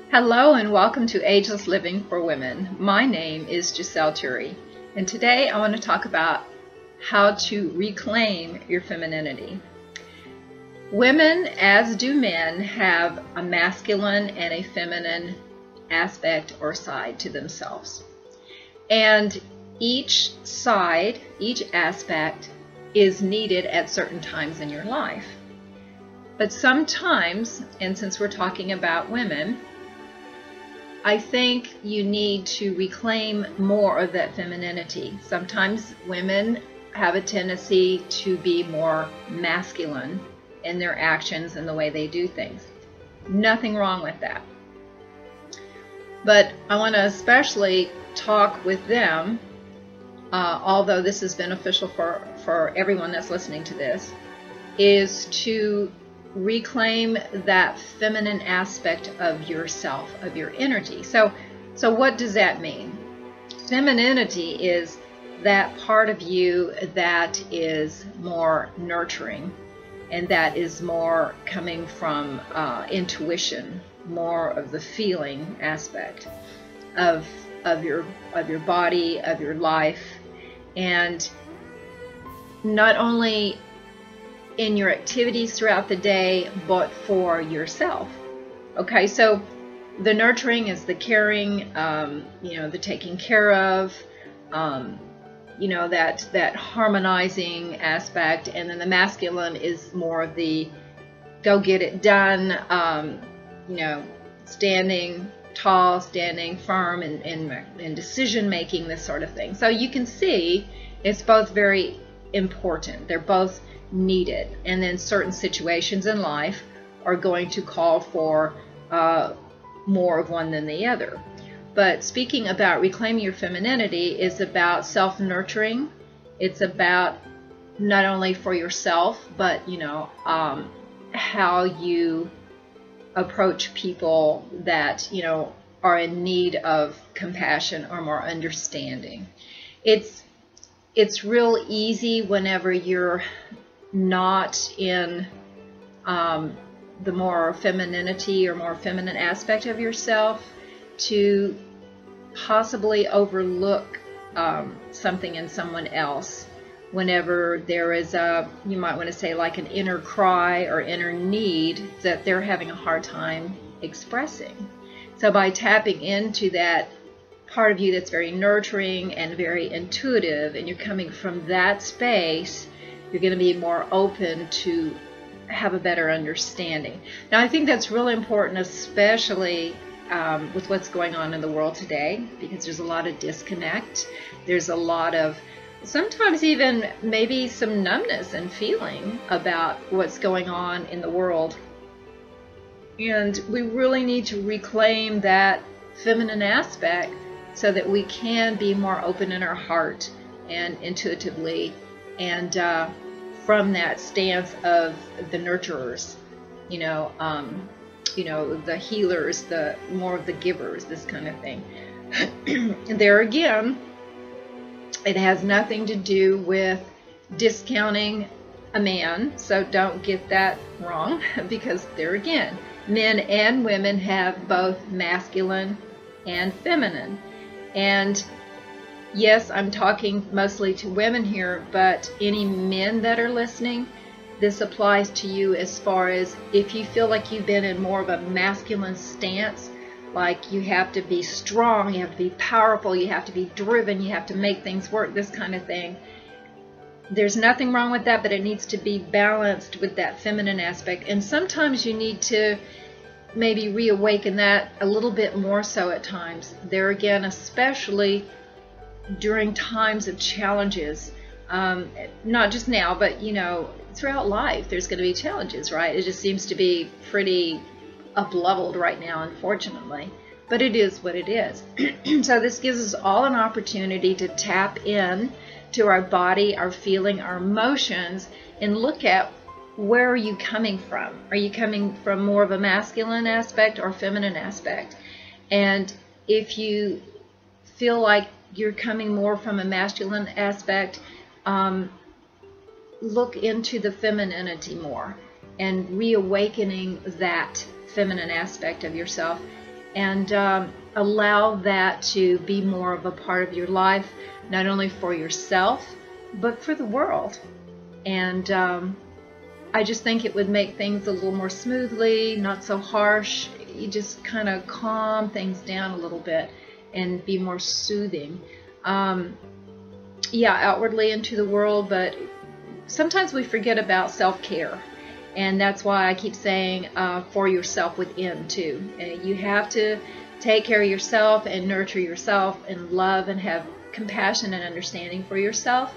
Hello and welcome to Ageless Living for Women. My name is Jisele, and today I want to talk about how to reclaim your femininity. Women, as do men, have a masculine and a feminine aspect or side to themselves. And each side, each aspect is needed at certain times in your life. But sometimes, and since we're talking about women, I think you need to reclaim more of that femininity. Sometimes women have a tendency to be more masculine in their actions and the way they do things. Nothing wrong with that. But I want to especially talk with them, although this is beneficial for everyone that's listening to this, is to reclaim that feminine aspect of yourself, of your energy. So what does that mean? Femininity is that part of you that is more nurturing and that is more coming from intuition, more of the feeling aspect of your body, of your life, and not only in your activities throughout the day, but for yourself. Okay, so the nurturing is the caring, the taking care of, that harmonizing aspect, and then the masculine is more of the go get it done, standing tall, standing firm, and decision making, this sort of thing. So you can see it's both very important. They're both needed, and then certain situations in life are going to call for more of one than the other. But speaking about reclaiming your femininity is about self-nurturing. It's about not only for yourself, but how you approach people that are in need of compassion or more understanding. It's real easy whenever you're not in the more femininity or more feminine aspect of yourself to possibly overlook something in someone else whenever there is you might want to say like an inner cry or inner need that they're having a hard time expressing. So by tapping into that part of you that's very nurturing and very intuitive, and you're coming from that space, you're going to be more open to have a better understanding. Now, I think that's really important, especially with what's going on in the world today, because there's a lot of disconnect. There's a lot of, sometimes even maybe some numbness and feeling about what's going on in the world. And we really need to reclaim that feminine aspect so that we can be more open in our heart and intuitively, and from that stance of the nurturers, the healers, the more of the givers, this kind of thing. There again, it has nothing to do with discounting a man, so don't get that wrong, because there again, men and women have both masculine and feminine. And yes, I'm talking mostly to women here, but any men that are listening, this applies to you as far as if you feel like you've been in more of a masculine stance, like you have to be strong, you have to be powerful, you have to be driven, you have to make things work, this kind of thing. There's nothing wrong with that, but it needs to be balanced with that feminine aspect. And sometimes you need to maybe reawaken that a little bit more so at times. There again, especially during times of challenges, not just now, but throughout life there's going to be challenges, right? It just seems to be pretty up-leveled right now, unfortunately, but it is what it is. So this gives us all an opportunity to tap in to our body, our feeling, our emotions, and look at, where are you coming from? Are you coming from more of a masculine aspect or feminine aspect? And if you feel like you're coming more from a masculine aspect, look into the femininity more and reawakening that feminine aspect of yourself. and allow that to be more of a part of your life, not only for yourself, but for the world. And I just think it would make things a little more smoothly, not so harsh. You just kind of calm things down a little bit and be more soothing. Yeah, outwardly into the world, but sometimes we forget about self-care. And that's why I keep saying for yourself within too. You have to take care of yourself and nurture yourself and love and have compassion and understanding for yourself.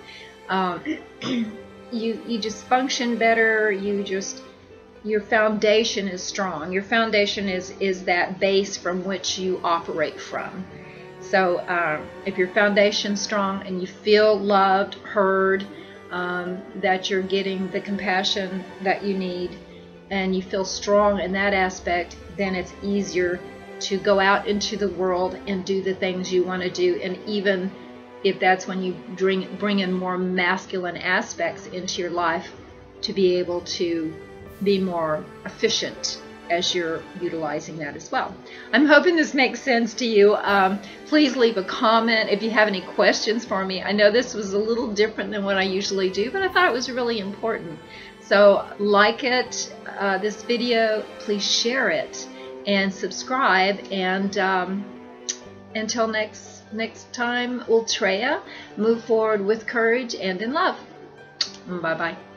You just function better. Your foundation is strong. Your foundation is that base from which you operate from. So if your foundation's strong and you feel loved, heard, that you're getting the compassion that you need, and you feel strong in that aspect, then it's easier to go out into the world and do the things you want to do. And even if that's when you bring in more masculine aspects into your life, to be able to be more efficient as you're utilizing that as well. I'm hoping this makes sense to you. Please leave a comment if you have any questions for me. I know this was a little different than what I usually do, but I thought it was really important. So like it, this video, please share it and subscribe. And until next time, Ultreya, move forward with courage and in love. Bye-bye.